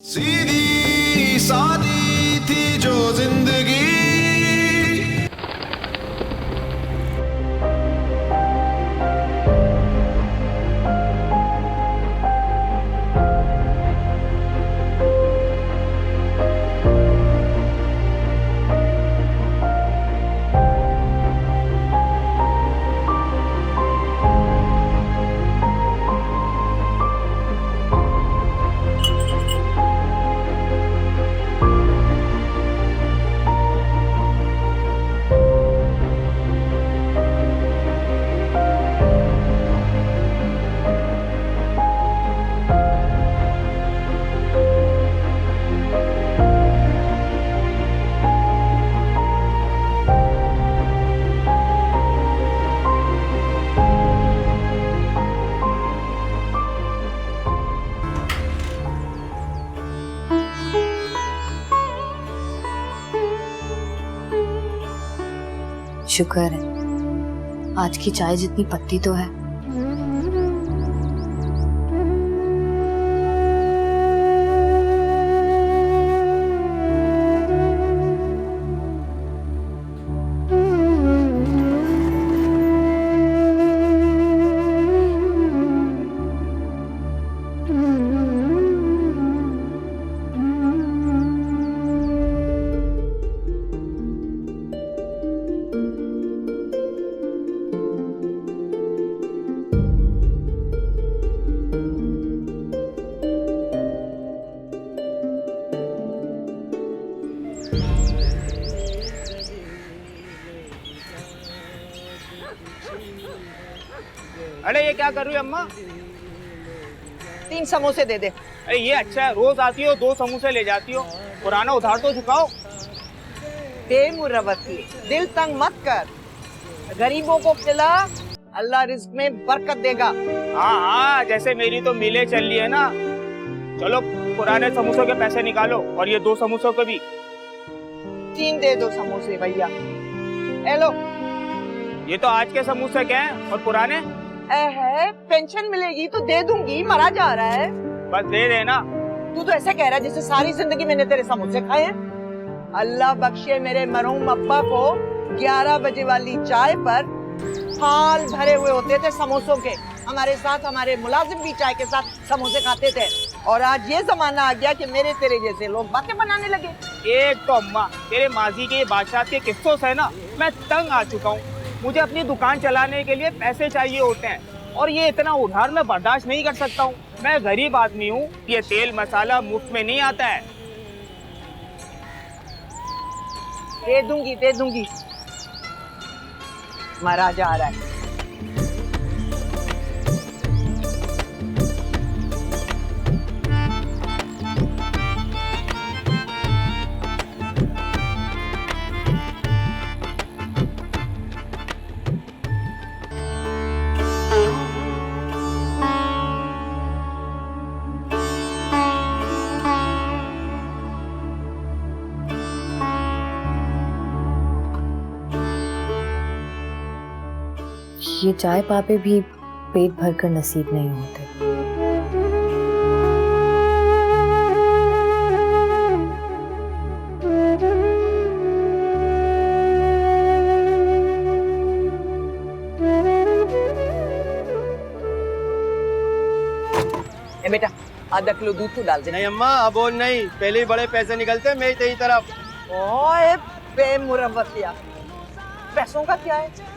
सीधी सादी थी जो जिंदगी। शुक्र है आज की चाय जितनी पत्ती तो है। अरे ये क्या कर रही हो अम्मा? 3 समोसे दे दे। अरे ये अच्छा है, रोज आती हो 2 समोसे ले जाती हो। पुराना उधार तो चुकाओ। बेमुरवती, दिल तंग मत कर, गरीबों को खिला, अल्लाह रिज्क में बरकत देगा। हाँ हाँ, जैसे मेरी तो मिले चल रही है ना। चलो पुराने समोसों के पैसे निकालो और ये 2 समोसों के भी। 3 दे दो समोसे भैया। ए लो। ये तो आज के समोसे क्या हैं और पुराने? है पेंशन मिलेगी तो दे दूंगी, मरा जा रहा है। बस दे देना। तू तो ऐसे कह रहा है जैसे सारी जिंदगी मैंने तेरे समोसे खाए हैं। अल्लाह बख्शे मेरे मरहूम अब्बा को 11 बजे वाली चाय पर थाल भरे हुए होते थे समोसों के। हमारे साथ हमारे मुलाजिम भी चाय के साथ समोसे खाते थे। और आज ये जमाना आ गया कि मेरे तेरे जैसे लोग बातें बनाने लगे। एक तो अम्मा, तेरे माजी के बादशाह के किस्सों से ना मैं तंग आ चुका हूँ। मुझे अपनी दुकान चलाने के लिए पैसे चाहिए होते हैं और ये इतना उधार मैं बर्दाश्त नहीं कर सकता हूँ। मैं गरीब आदमी हूँ, ये तेल मसाला मुफ्त में नहीं आता है। दे दूंगी, मरा जा रहा है। ये चाय पापे भी पेट भरकर नसीब नहीं होते। ए बेटा, आधा किलो दूध तो डाल दे। नहीं अम्मा, अब और नहीं, पहले ही बड़े पैसे निकलते मेरी तेरी तरफ। ओए बेमुरवतिया, पैसों का क्या है?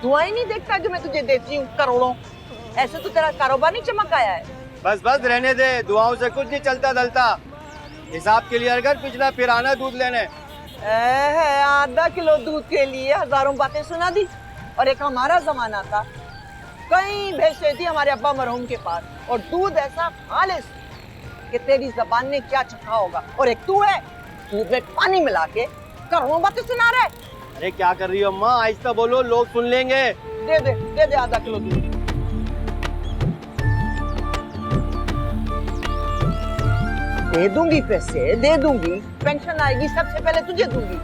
दुआएं नहीं देखता जो मैं तुझे देती हूँ करोड़ों? ऐसे तो तेरा कारोबार नहीं चमक आया है। बस बस रहने दे, दुआओं से कुछ नहीं चलता दलता। हिसाब क्लियर कर, पिछला फिर आना दूध लेने। आधा किलो दूध के लिए हजारों बातें सुना दी। और एक हमारा जमाना था, कई भैंसें थी हमारे अब्बा मरहूम के पास, और दूध ऐसा खालिस कि तेरी जबान ने क्या चखा होगा। और एक तू है, दूध में पानी मिला के करोड़ों बातें सुना रहा है। अरे क्या कर रही हो अम्मा, आहिस्ता बोलो, लोग सुन लेंगे। दे दे आधा किलो दूध। दे दूंगी, पैसे दे दूंगी, पेंशन आएगी सबसे पहले तुझे दूंगी।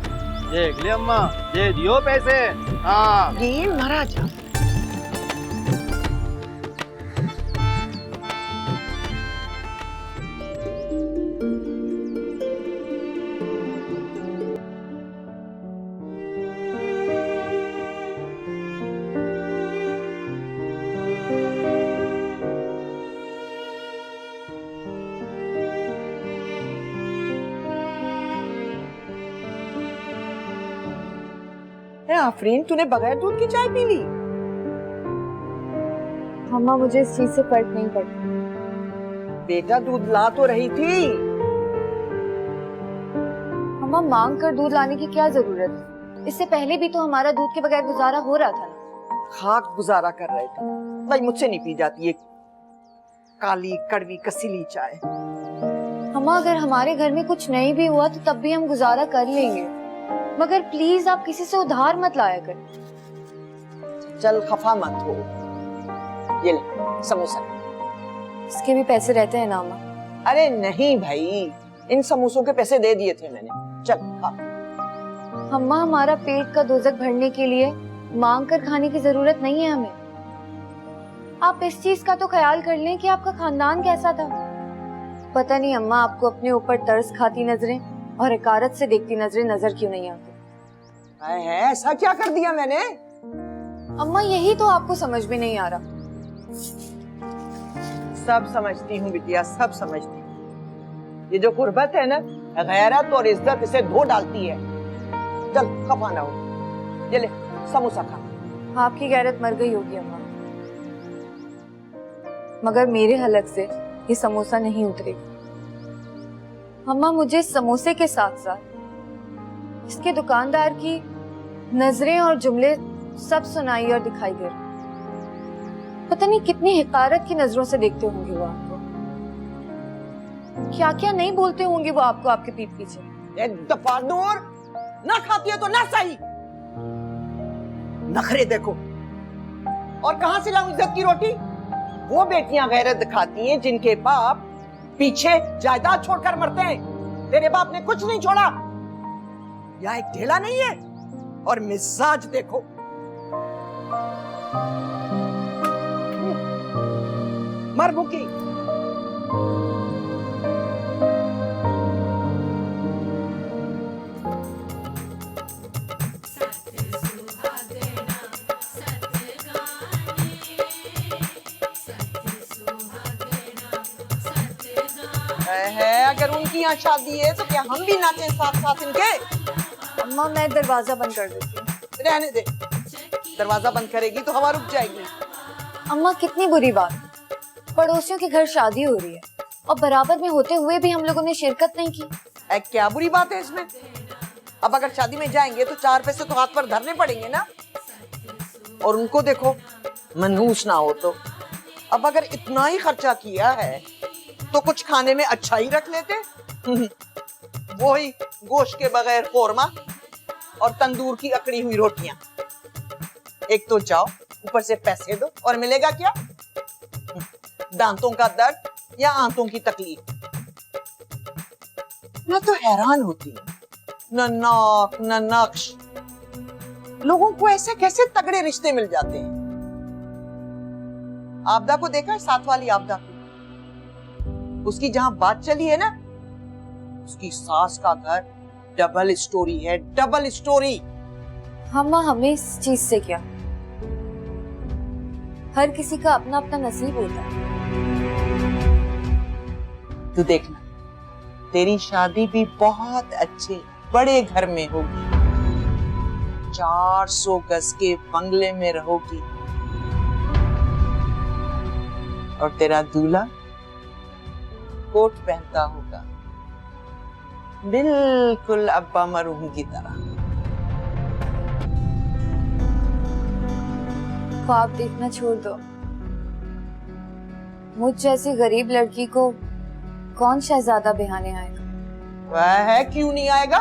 देख ले अम्मा, दे दियो पैसे। हाँ ये मरा जा। आफरीन, तूने बगैर दूध की चाय पी ली? अम्मा मुझे इस चीज से फर्क नहीं पड़ता। बेटा दूध ला तो रही थी। अम्मा मांग कर दूध लाने की क्या जरूरत है? इससे पहले भी तो हमारा दूध के बगैर गुजारा हो रहा था ना। खाक गुजारा कर रहे थे भाई, मुझसे नहीं पी जाती ये काली कड़वी कसीली चाय। अम्मा अगर हमारे घर में कुछ नहीं भी हुआ तो तब भी हम गुजारा कर लेंगे, मगर प्लीज आप किसी से उधार मत लाया करें। चल खफा मत हो, ये ले समोसा। इसके भी पैसे रहते हैं ना अम्मा? अरे नहीं भाई, इन समोसों के पैसे दे दिए थे मैंने। चल खा। अम्मा हमारा पेट का दोजक भरने के लिए मांग कर खाने की जरूरत नहीं है हमें। आप इस चीज का तो ख्याल कर लें कि आपका खानदान कैसा था। पता नहीं अम्मा आपको अपने ऊपर तरस खाती नजरें और हकारत से देखती नजरें नजर क्यों नहीं आती। है ऐसा क्या कर दिया मैंने? अम्मा यही तो आपको समझ में नहीं आ रहा। सब समझती हूँ बिटिया, सब समझती हूँ। ये जो गुर्बत है ना, गैरत और इज्जत इसे धो डालती है। चल खफा ना हो, ये ले समोसा खा। आपकी गैरत मर गई होगी अम्मा, मगर मेरे हलक से ये समोसा नहीं उतरेगा। अम्मा मुझे समोसे के साथ साथ इसके दुकानदार की नजरें और जुमले सब सुनाई और दिखाई दे रहे। पता नहीं कितनी हिकारत की नजरों से देखते होंगे वो आपको, क्या क्या नहीं बोलते होंगे वो आपको आपके पीठ पीछे। दफा दूर, ना खाती है तो ना सही। नखरे देखो। और कहां से लाऊं इज्जत की रोटी? वो बेटियां गैरत दिखाती हैं जिनके बाप पीछे जायदाद छोड़कर मरते हैं। तेरे बाप ने कुछ नहीं छोड़ा, यहाँ एक ढेला नहीं है। और मिजाज देखो। मर भूखी। है अगर उनकी यहाँ शादी है तो क्या हम भी नाचें साथ साथ इनके? अम्मा मैं दरवाजा बंद कर देती हूँ। रहने दे, दरवाजा बंद करेगी तो हवा रुक जाएगी। अम्मा कितनी बुरी बात, पड़ोसियों के घर शादी हो रही है और बराबर में होते हुए भी हम लोगों ने शिरकत नहीं की। क्या बुरी बात है इसमें? अब अगर शादी में जाएंगे तो 4 पैसे तो हाथ पर धरने पड़ेंगे ना। और उनको देखो, मनहूस ना हो तो। अब अगर इतना ही खर्चा किया है तो कुछ खाने में अच्छा ही रख लेते। वही गोश्त के बगैर कोरमा और तंदूर की अकड़ी हुई रोटियां। एक तो जाओ, ऊपर से पैसे दो और मिलेगा क्या? दांतों का दर्द या आंतों की तकलीफ। मैं तो हैरान होती हूँ, न नाक न नक्श, लोगों को ऐसे कैसे तगड़े रिश्ते मिल जाते हैं। आपदा को देखा है, साथ वाली आपदा को? उसकी जहां बात चली है ना, उसकी सास का घर डबल स्टोरी है, डबल स्टोरी। अम्मा हमें इस चीज से क्या, हर किसी का अपना अपना नसीब होता है। तू देखना, तेरी शादी भी बहुत अच्छे बड़े घर में होगी, 400 गज के बंगले में रहोगी। और तेरा दूल्हा कोट पहनता होगा, बिल्कुल अब्बा मरूम की तरह। ख्वाब देखना छोड़ दो। मुझ जैसी गरीब लड़की को कौन शहजादा बिहाने आएगा? वह है, क्यों नहीं आएगा?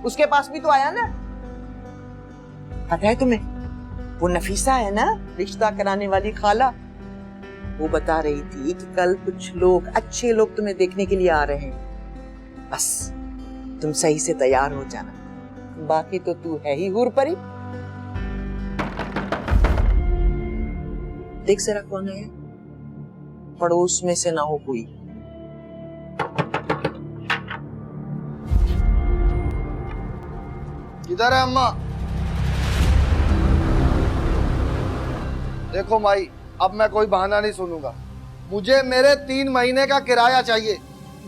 उसके पास भी तो आया ना। पता है तुम्हें, वो नफीसा है ना, रिश्ता कराने वाली खाला, वो बता रही थी कि कल कुछ लोग, अच्छे लोग तुम्हें देखने के लिए आ रहे हैं। बस तुम सही से तैयार हो जाना, बाकी तो तू है ही हूर परी। देख जरा कौन है, पड़ोस में से ना हो कोई। किधर है अम्मा? देखो माई, अब मैं कोई बहाना नहीं सुनूंगा। मुझे मेरे 3 महीने का किराया चाहिए।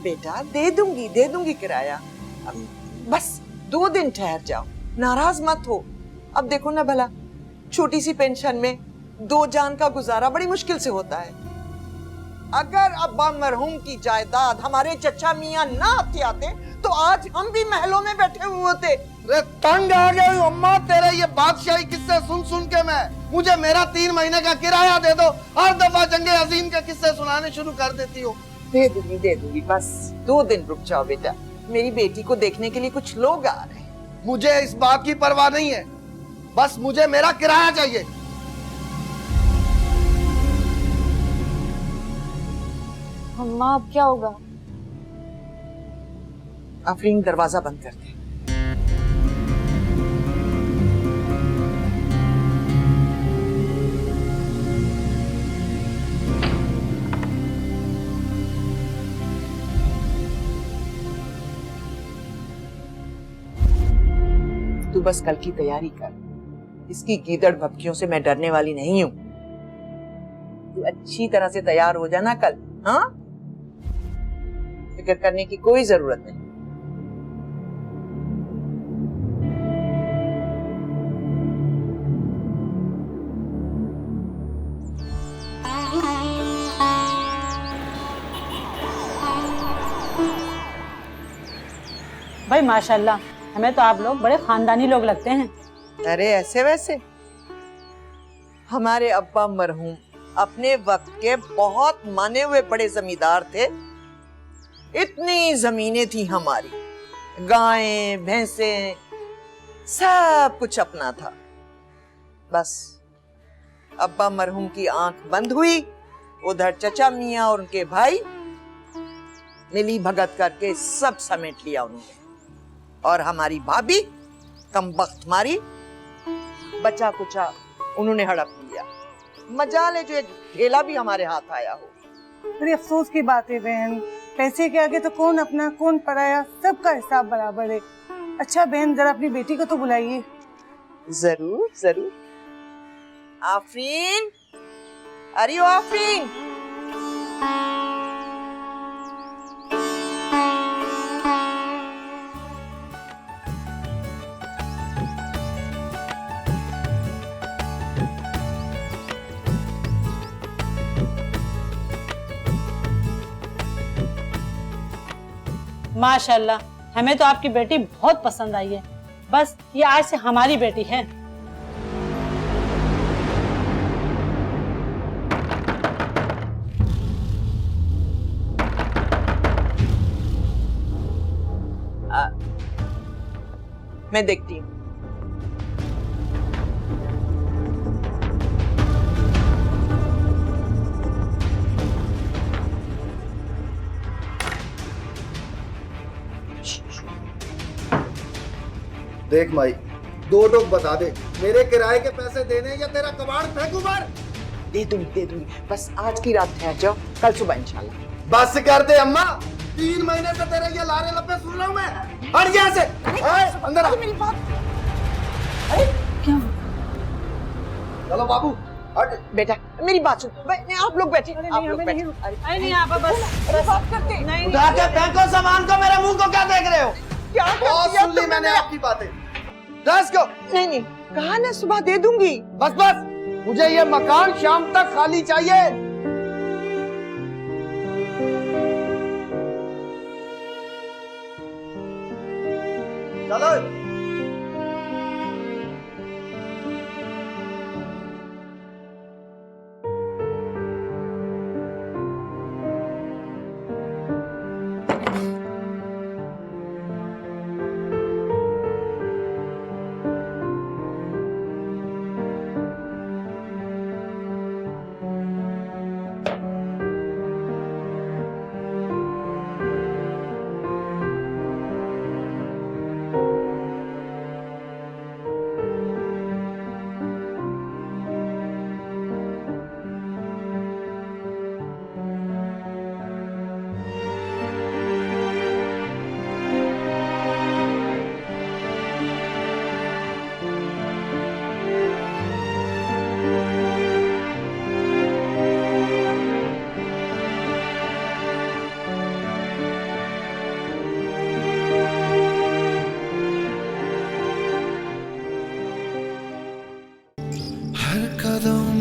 बेटा दे दूंगी किराया। बस 2 दिन ठहर जाओ, नाराज मत हो। अब देखो ना भला, छोटी सी पेंशन में 2 जान का गुजारा बड़ी मुश्किल से होता है। अगर अब्बा मरहूम की जायदाद हमारे चचा मियां ना आते तो आज हम भी महलों में बैठे हुए होते। अरे तंग आ गई हूँ अम्मा तेरे ये बादशाही किस्से सुन सुन के। मैं मुझे मेरा 3 महीने का किराया दे दो, हर दफा जंगे अजीम के किस्से सुनाने शुरू कर देती हो। दे दूंगी, बस 2 दिन रुक जाओ बेटा। मेरी बेटी को देखने के लिए कुछ लोग आ रहे हैं। मुझे इस बात की परवाह नहीं है, बस मुझे मेरा किराया चाहिए। अम्मा अब क्या होगा? आफरीन दरवाजा बंद कर दे। तू बस कल की तैयारी कर। इसकी गीदड़ भपकियों से मैं डरने वाली नहीं हूं। तू अच्छी तरह से तैयार हो जाना कल। हाँ, फिक्र करने की कोई जरूरत नहीं। भाई माशाल्लाह, हमें तो आप लोग बड़े खानदानी लोग लगते हैं। अरे ऐसे वैसे, हमारे अब्बा मरहूम अपने वक्त के बहुत माने हुए बड़े जमींदार थे। इतनी जमीनें थी हमारी, गायें भैंसें, सब कुछ अपना था। बस अब्बा मरहूम की आंख बंद हुई, उधर चचा मियां और उनके भाई मिली भगत करके सब समेट लिया उन्होंने। और हमारी भाभी कमबख्त मारी, बचा कुचा उन्होंने हड़प लिया। मजाल है जो एक ढेला भी हमारे हाथ आया हो। बड़ी अफसोस की बात है बहन, पैसे के आगे तो कौन अपना कौन पराया, सबका हिसाब बराबर है। अच्छा बहन, जरा अपनी बेटी को तो बुलाइए। जरूर जरूर। आफरीन, अरे ओ आफरीन। माशाल्लाह, हमें तो आपकी बेटी बहुत पसंद आई है। बस ये आज से हमारी बेटी है। मैं देखती हूँ। देख माई, 2 टोक बता दे, मेरे किराए के पैसे देने या तेरा कबाड़ फेंकूं बाहर? दे दूंगी। बस आज की रात ठहर जाओ, कल सुबह इंशाल्लाह। बस कर दे अम्मा, 3 महीने से तेरे ये लारे लपे सुन रहा हूं मैं। हट यहाँ से, अंदर आ। मेरी बात। क्या? चलो बाबू हट। बेटा मेरी बात सुन। आप लोग बैठे। आप लोग बैठे। नहीं आप बस बात करते नहीं। उठा के फेंको सामान को, मेरे मुंह को क्या देख रहे हो? क्या बहुत सुन ली मैंने आपकी बातें। दस को नहीं, कहा ना सुबह दे दूंगी। बस मुझे ये मकान शाम तक खाली चाहिए। चलो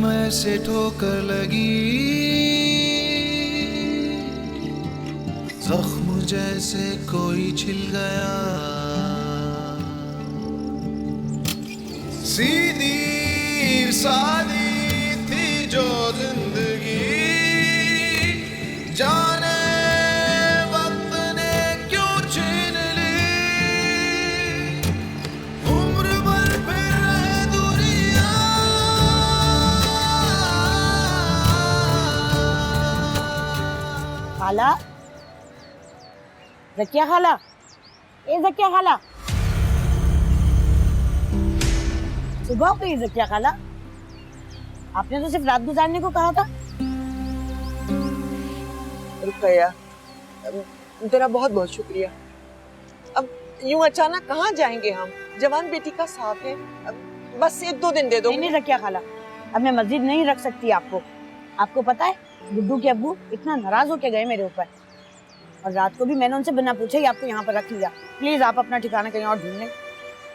कदम ऐसे ठोकर लगी, जख्म जैसे कोई छिल गया। सीधी सादी थी जो जिंदगी, जाने वक्त ने क्यों छीन ली। उम्र भर फिर रहे दूरियां, खाला, जकिया खाला, ए जकिया खाला, सुबह हो गई जकिया खाला। आपने तो सिर्फ रात गुजारने को कहा था। रुकैया, तेरा बहुत बहुत शुक्रिया। अब यूं अचानक कहाँ जाएंगे हम? जवान बेटी का साथ है, अब बस 1-2 दिन दे दो। नहीं रखिया खाला, अब मैं मस्जिद नहीं रख सकती आपको। आपको पता है गुड्डू के अब्बू इतना नाराज होके गए मेरे ऊपर, और रात को भी मैंने उनसे बिना पूछे ही आपको यहाँ पर रख लिया। प्लीज आप अपना ठिकाना कहीं और ढूंढ लें।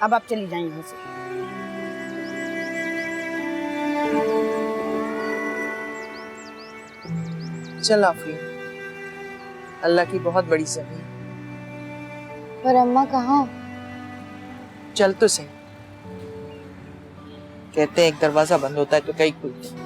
अब आप चली जाएं यहाँ से। चल आफरीन, अल्लाह की बहुत बड़ी जमीन। पर अम्मा कहाँ? चल तो सही। कहते हैं एक दरवाजा बंद होता है तो कई खुलते हैं।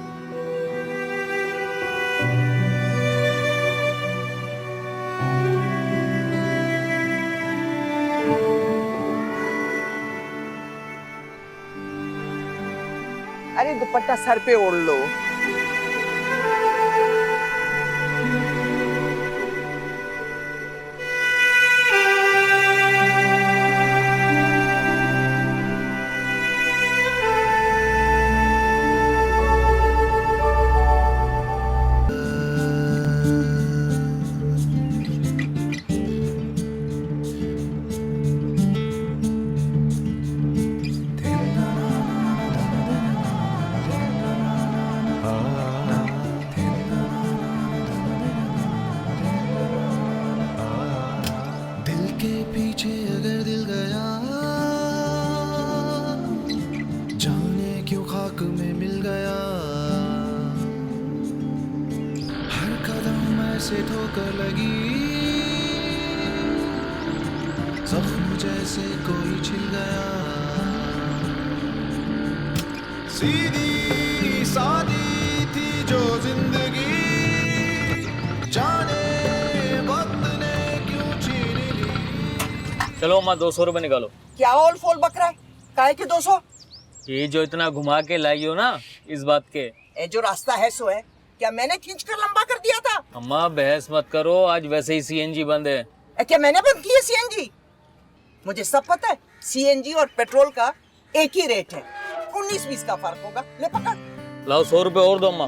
अरे दुपट्टा सर पे ओढ़ लो। से ठोकर लगी, जख्म जैसे कोई छिल गया। सीधी सादी थी जो जिंदगी, जाने वक्त ने क्यों छीन ली। चलो अम्मा 200 रुपए निकालो। क्या ओल फोल बक रहा है? काहे के 200? ये जो इतना घुमा के लाई हो ना, इस बात के। ए जो रास्ता है सो है, क्या मैंने खींच कर लंबा कर दिया था? अम्मा बहस मत करो, आज वैसे ही सीएनजी बंद है। क्या मैंने बंद की है सीएनजी? मुझे सब पता है, सीएनजी और पेट्रोल का एक ही रेट है, 19-20 का फर्क होगा। ले पकड़। लाओ 100 रुपए और दो अम्मा।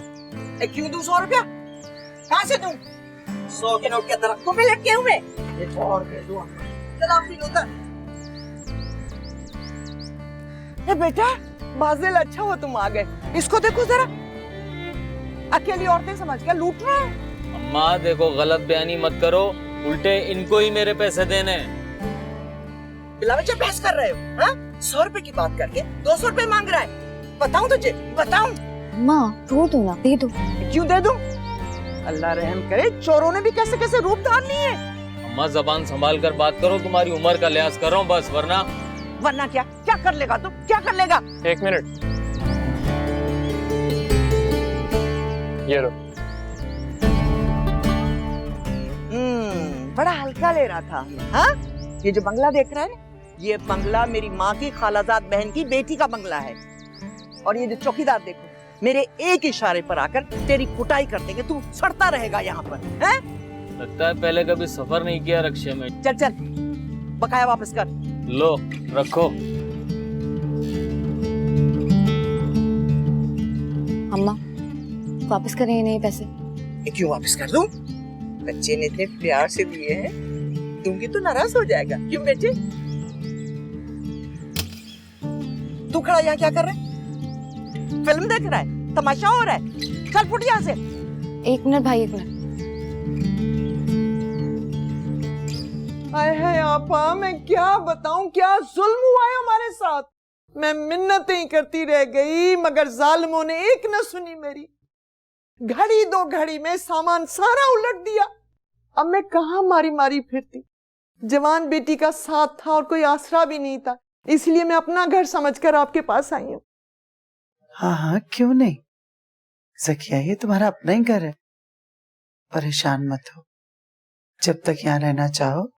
क्यों दूं 100 रुपया? कहाँ से दूं? 100 के नोट के दरख्तों पे लटके हुए। एक और दे दो। चल आप उधर। ये बेटा बाजिल, अच्छा हो तुम आ गए। इसको देखो जरा, अकेली औरतें समझ के लूट रहा है। अम्मा देखो, गलत बयानी मत करो, उल्टे इनको ही मेरे पैसे देने। बिला बच्चा बहस कर रहे हो? हाँ? 100 रुपए की बात करके 200 रुपए मांग रहा है। बताऊं तुझे? बताऊं? माँ रो दो ना, दे दो। क्यों दे दूं? अल्लाह रहम करे, चोरों ने भी कैसे कैसे रूप धार लिए। अम्मा जबान संभाल कर बात करो, तुम्हारी उम्र का लिहाज कर रहा हूँ बस, वरना क्या क्या कर लेगा तू? क्या कर लेगा? 1 मिनट, ये लो। बड़ा हल्का ले रहा था। हाँ? ये जो बंगला देख रहा है, ये बंगला मेरी माँ की खालाजाद बहन की बेटी का बंगला है। और ये जो चौकीदार देखो, मेरे एक इशारे पर आकर तेरी कुटाई कर देंगे, तू सड़ता रहेगा यहाँ पर। हैं? लगता है पहले कभी सफर नहीं किया रक्शे में। चल चल, बकाया वापस कर। लो रखो। अम्मा वापस करें इन्हें पैसे। क्यों वापस कर दूं? बच्चे ने इतने प्यार से दिए हैं, दूंगी तो नाराज हो जाएगा। क्यों बेटे? तू खड़ा यहाँ क्या कर रहा है? फिल्म देख रहा है? तमाशा हो रहा है? चल फुट यहाँ से। 1 मिनट भाई, 1 मिनट। आए है आपा, मैं क्या बताऊं, क्या जुल्म हुआ है हमारे साथ। मैं मिन्नतें करती रह गई मगर जालिमों ने एक न सुनी मेरी। घड़ी दो घड़ी में सामान सारा उलट दिया। अब मैं कहाँ मारी मारी फिरती। जवान बेटी का साथ था और कोई आसरा भी नहीं था, इसलिए मैं अपना घर समझकर आपके पास आई हूँ। हाँ हाँ क्यों नहीं ज़किया, ये तुम्हारा अपना ही घर है, परेशान मत हो। जब तक यहाँ रहना चाहो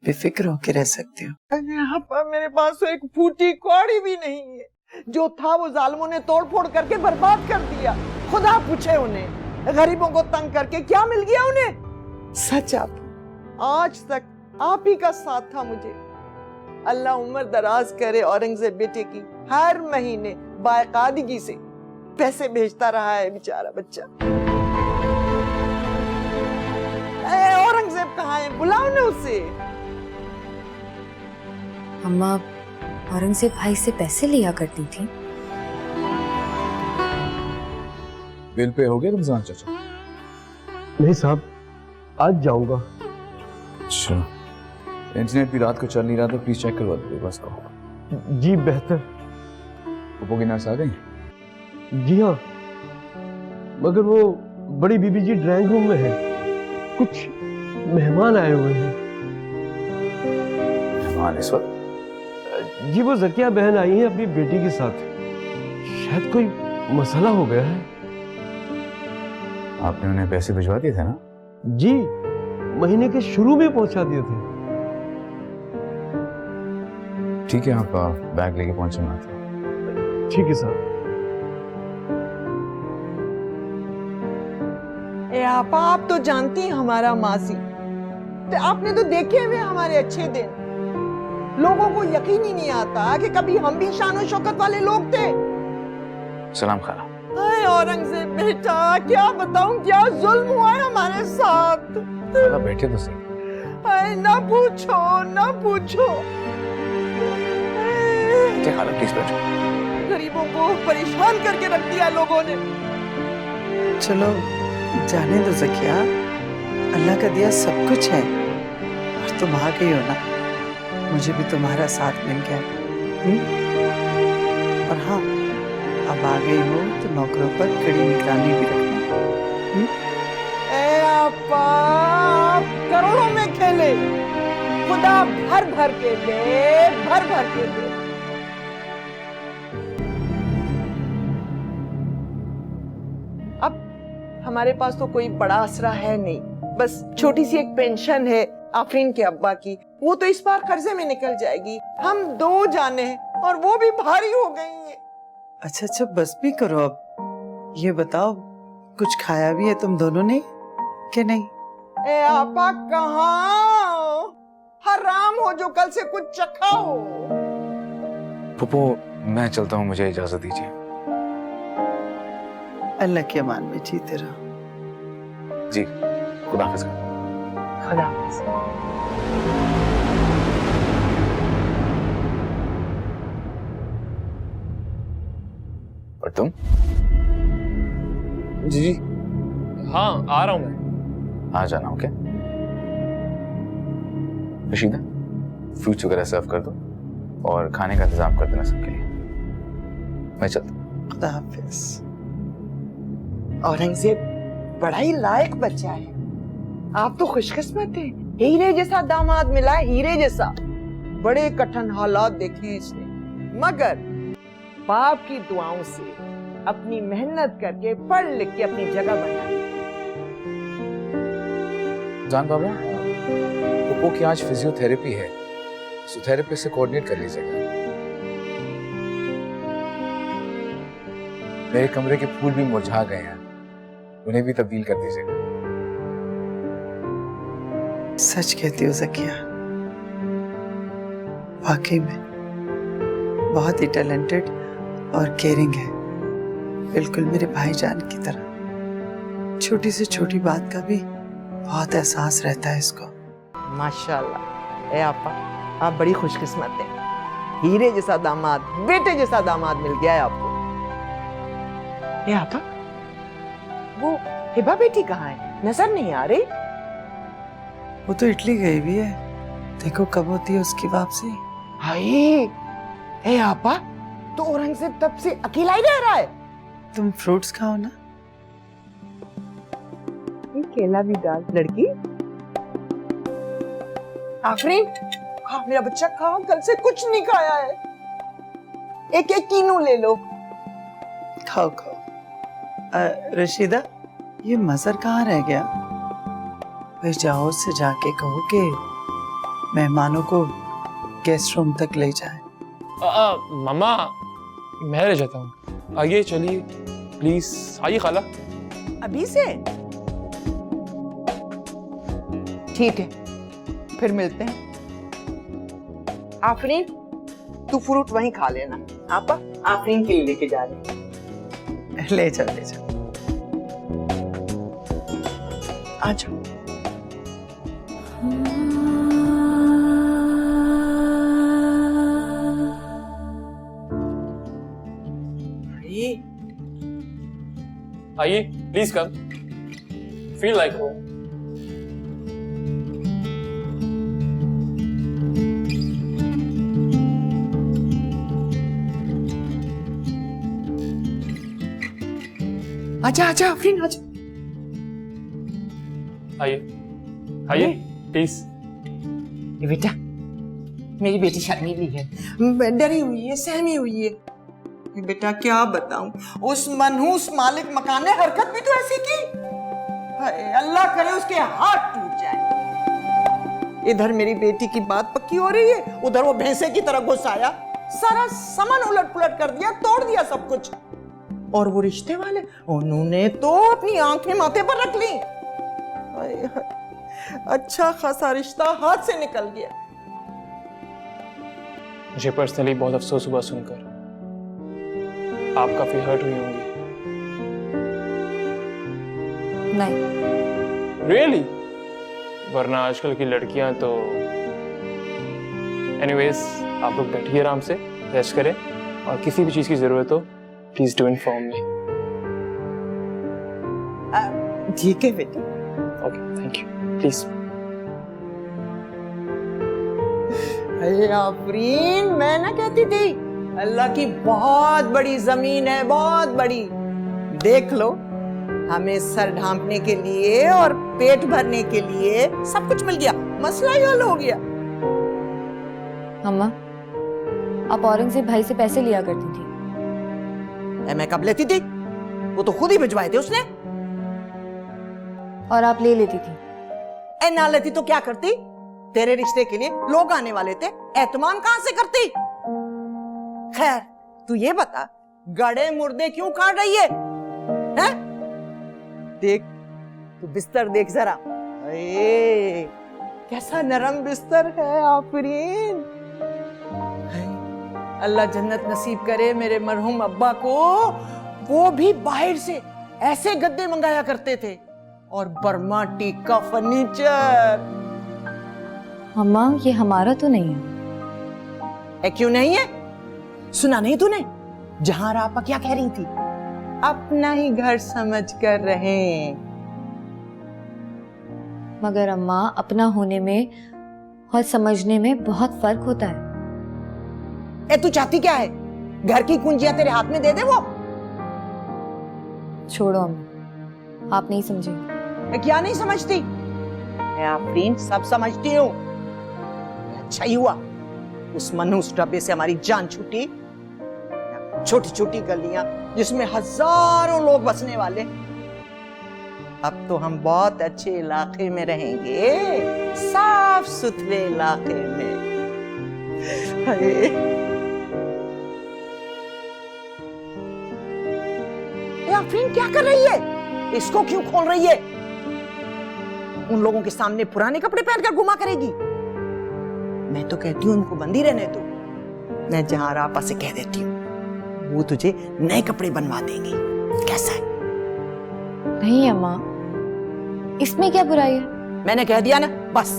बेफिक्र होके रह सकती हो। अरे यहाँ पर मेरे पास तो एक फूटी कौड़ी भी नहीं है। जो था वो जालिमों ने तोड़ फोड़ करके बर्बाद कर दिया। खुदा पूछे उन्हें, गरीबों को तंग करके क्या मिल गया उन्हें। सच आप आज तक आप ही का साथ था मुझे। अल्लाह उम्र दराज करे। औरंगजेब बेटे की हर महीने बाकायदगी से पैसे भेजता रहा है बेचारा बच्चा। औरंगजेब कहाँ है, बुलाओ ना उसे। अम्मा औरंगजेब भाई से पैसे लिया करती थी। बिल पे हो गया रमजान चाचा? नहीं साहब, आज जाऊंगा। अच्छा, इंटरनेट भी रात को चल नहीं रहा था, प्लीज चेक करवा दो बस को। जी बेहतर। पप्पो की नर्स आ गई? जी हाँ, मगर वो बड़ी बीबी जी ड्राइंग रूम में है, कुछ मेहमान आए हुए हैं। मेहमान इस वक्त? जी वो ज़किया बहन आई है अपनी बेटी के साथ, शायद कोई मसला हो गया है। आपने उन्हें पैसे भिजवा दिए थे ना? जी, महीने के शुरू में पहुंचा दिए थे। ठीक है, आप बैग लेके पहुंचे मैं आता हूं। ठीक है साहब। आप तो जानती हैं हमारा मासी, तो आपने तो देखे हुए हमारे अच्छे दिन। लोगों को यकीन ही नहीं आता कि कभी हम भी शान शौकत वाले लोग थे। सलाम खाला। अरे औरंगजेब बेटा, क्या बताऊं क्या जुल्म हुआ है हमारे साथ। खाला बैठे तो सही। अरे ना पूछो ना पूछो। खाला प्लीज बैठो। गरीबों को परेशान करके रख दिया लोगों ने। चलो जाने दो ज़किया, अल्लाह का दिया सब कुछ है। और तुम आ गई हो ना, मुझे भी तुम्हारा साथ मिल गया। और हाँ, अब आ गई हो तो नौकरों पर कड़ी निगरानी भी रखना। आप करोड़ों में खेले, खुदा भर भर के दे, भर भर के दे। अब हमारे पास तो कोई बड़ा आसरा है नहीं, बस छोटी सी एक पेंशन है आफरीन के अब्बा की, वो तो इस बार कर्जे में निकल जाएगी। हम दो जाने हैं और वो भी भारी हो गई है। अच्छा अच्छा बस भी करो अब। ये बताओ कुछ खाया भी है तुम दोनों ने कि नहीं? ए आपा कहाँ, हराम हो जो कल से कुछ चखा हो। पप्पो मैं चलता हूँ, मुझे इजाजत दीजिए। अल्लाह के अमान में जीते रहो। जी खुदा हाफिज। खुदा हाफिज। और तुम? जी जी हाँ आ रहा हूँ मैं। आ जाना। ओके रशीदा, फ्रूट्स वगैरह सर्व कर दो और खाने का इंतजाम कर देना सबके लिए। मैं चलता हूँ। खुदा हाफिज। औरंगजेब बड़ा ही लायक बच्चा है। आप तो खुशकिस्मत हैं, हीरे जैसा दामाद मिला, हीरे जैसा। बड़े कठिन हालात देखे इसने, मगर बाप की दुआओं से अपनी मेहनत करके पढ़ लिख के अपनी जगह बना ली। जान बाबा, पप्पो की आज फिजियोथेरेपी है, थेरेपी से कोऑर्डिनेट कर लीजिएगा। मेरे कमरे के फूल भी मुरझा गए हैं, उन्हें भी तब्दील कर दीजिएगा। सच कहती हो ज़किया, वाकई में बहुत ही टैलेंटेड और केयरिंग है, बिल्कुल मेरे भाईजान की तरह। छोटी से छोटी बात का भी बहुत एहसास रहता है इसको। माशाल्लाह। ए आपा, आप बड़ी खुशकिस्मत हैं, हीरे जैसा दामाद, बेटे जैसा दामाद मिल गया है आपको। ए आपा, वो हिबा बेटी कहाँ है, नजर नहीं आ रही? वो तो इटली गई भी है, देखो कब होती है उसकी वापसी। हाय, ए आपा, तो औरंगजेब तब से अकेला ही रह रहा है। तुम फ्रूट्स खाओ ना। केला भी डाल लड़की। आफरीन खा मेरा बच्चा खा, कल से कुछ नहीं खाया है। एक एक कीनू ले लो। खाओ खाओ। रशीदा, ये मजर कहाँ रह गया? भाई जाओ से जाके कहो कि मेहमानों को गेस्ट रूम तक ले जाए। मामा मैं रह जाता हूँ, आइए चलिए प्लीज, आइए खाला। अभी से? ठीक है, फिर मिलते हैं। आफरीन तू फ्रूट वहीं खा लेना। आपा आफरीन के लिए लेके जा रहे हैं। ले जाओ ले जाओ। आ जाओ। आइए please come, feel like home. आजा आजा आफरीन आजा। आइए आइए प्लीज। ये बेटा, मेरी बेटी शर्मीली है, डरी हुई है, सहमी हुई है। ये बेटा क्या बताऊं, उस मनहूस मालिक मकान ने हरकत भी तो ऐसी की। हाय अल्लाह करे उसके हाथ टूट जाए। इधर मेरी बेटी की बात पक्की हो रही है, उधर वो भैंसे की तरह घुस आया, सारा सामान उलट पुलट कर दिया, तोड़ दिया सब कुछ। और वो रिश्ते वाले, उन्होंने तो अपनी आंखें माथे पर रख ली। अच्छा खासा रिश्ता हाथ से निकल गया। मुझे पर्सनली बहुत अफसोस हुआ सुनकर, आप काफी हर्ट हुई होंगी। नहीं। रियली? वरना आजकल की लड़कियां तो। एनीवेज, आप लोग बैठिए आराम से, रेस्ट करें, और किसी भी चीज की जरूरत हो प्लीज डू इन्फॉर्म मी। ठीक है बेटी। Okay, thank you, please. अरे आफरीन, मैं ना कहती थी अल्लाह की बहुत बड़ी जमीन है, बहुत बड़ी। देख लो, हमें सर ढांपने के लिए और पेट भरने के लिए सब कुछ मिल गया, मसला ही हल हो गया। अम्मा, आप औरंगजेब भाई से पैसे लिया करती थी। मैं कब लेती थी? वो तो खुद ही भिजवाए थे उसने। और आप ले लेती थी? ना लेती तो क्या करती? तेरे रिश्ते के लिए लोग आने वाले थे, एहतमाम कहां से करती? खैर तू ये बता, गड़े मुर्दे क्यों काट रही है? हैं? देख, तू बिस्तर देख जरा। अरे कैसा नरम बिस्तर है आफरीन। अल्लाह जन्नत नसीब करे मेरे मरहूम अब्बा को। वो भी बाहर से ऐसे गद्दे मंगाया करते थे, और बर्मा टीक का फर्नीचर। अम्मा, ये हमारा तो नहीं है। क्यों नहीं है? सुना नहीं तूने जहां आपा क्या कह रही थी? अपना ही घर समझ कर रहे। मगर अम्मा, अपना होने में और समझने में बहुत फर्क होता है। तू चाहती क्या है? घर की कुंजियां तेरे हाथ में दे दे वो? छोड़ो अम्मा, आप नहीं समझेंगे। क्या नहीं समझती? आफरीन, सब समझती हूँ। अच्छा ही हुआ उस मनहूस डब्बे से हमारी जान छूटी। छोटी छोटी गलियां जिसमें हजारों लोग बसने वाले, अब तो हम बहुत अच्छे इलाके में रहेंगे, साफ सुथरे इलाके में। आफरीन क्या कर रही है? इसको क्यों खोल रही है? उन लोगों के सामने पुराने कपड़े पहनकर घुमा करेगी। मैं तो कहती हूँ उनको बंदी रहने दो। मैं जहां रापा से कह देती हूँ, वो तुझे नए कपड़े बनवा देंगी। कैसा है? नहीं अम्मा, इसमें क्या बुराई है? मैंने कह दिया ना, बस।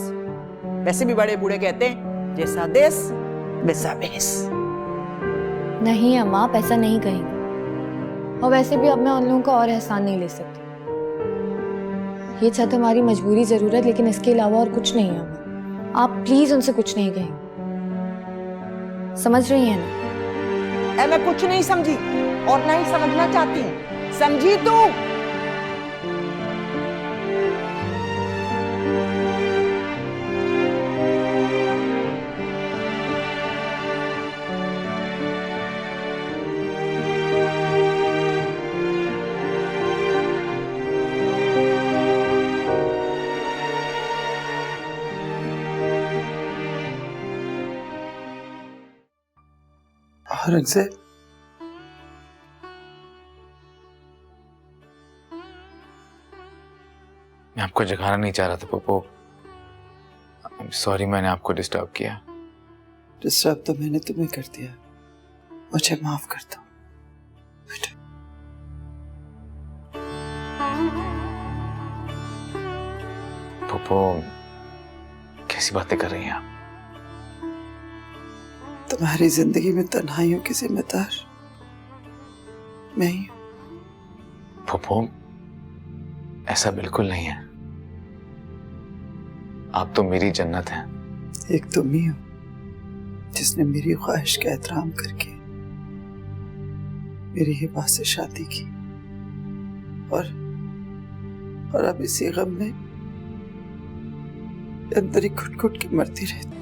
वैसे भी बड़े बूढ़े कहते हैं, जैसा देश वैसा भेष। नहीं अम्मा, आप ऐसा नहीं कहेंगे। और वैसे भी अब मैं उन लोगों का और एहसान नहीं ले सकती। ये छत हमारी मजबूरी जरूर है, लेकिन इसके अलावा और कुछ नहीं है अम्मा। आप प्लीज उनसे कुछ नहीं कहेंगे, समझ रही हैं ना? ऐ मैं कुछ नहीं समझी और नहीं समझना चाहती हूँ, समझी तू? औरंगजेब, मैं आपको जगाना नहीं चाह रहा था पप्पू। सॉरी मैंने आपको डिस्टर्ब किया। डिस्टर्ब तो मैंने तुम्हें कर दिया, मुझे माफ कर दो बेटा। पप्पू कैसी बातें कर रही हैं आप? तुम्हारी जिंदगी में तन्हाइयों की जिम्मेदार मैं ही हूं। पप्पू ऐसा बिल्कुल नहीं है, आप तो मेरी जन्नत हैं। एक तुम ही हो जिसने मेरी ख्वाहिश का एहतराम करके मेरी हिबा से शादी की, और अब इसी गम में अंदर ही घुट घुट के मरती रहती।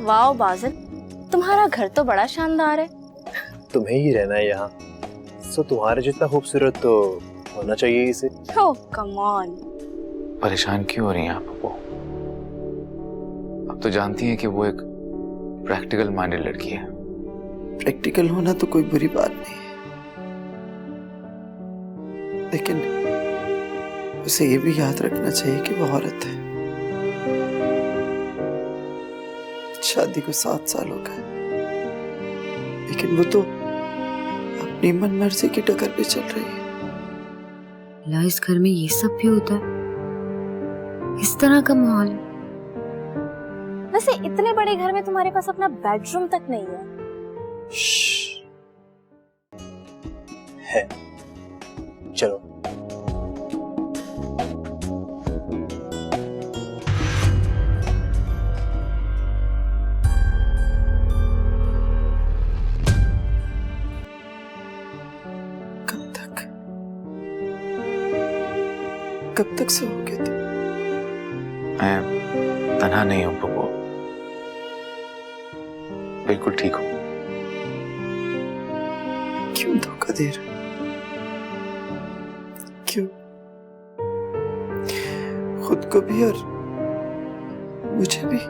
वाओ बाजिल, तुम्हारा घर तो बड़ा शानदार है। तुम्हें ही रहना है यहाँ, सो तुम्हारे जितना खूबसूरत तो होना चाहिए इसे। ओह कम ऑन। परेशान क्यों हो रही हैं आप पप्पू? आप तो जानती हैं कि वो एक प्रैक्टिकल माइंडेड लड़की है। प्रैक्टिकल होना तो कोई बुरी बात नहीं है, लेकिन उसे ये भी याद रखना चाहिए कि वो औरत है। शादी को 7 साल हो गए, लेकिन वो तो अपनी मन मर्जी की टक्कर पे चल रही है। ला इस घर में ये सब भी होता है, इस तरह का माहौल है। वैसे इतने बड़े घर में तुम्हारे पास अपना बेडरूम तक नहीं है। है, चलो। कब तक सोओगे तुम? मैं तन्हा नहीं हूं पप्पू, बिल्कुल ठीक हूं। क्यों धोखा दे रहे हो? क्यों? खुद को भी और मुझे भी।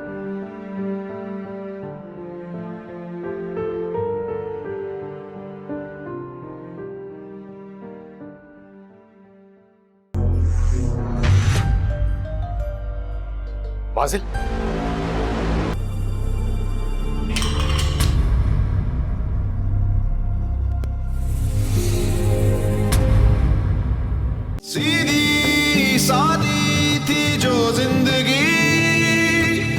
बाजिल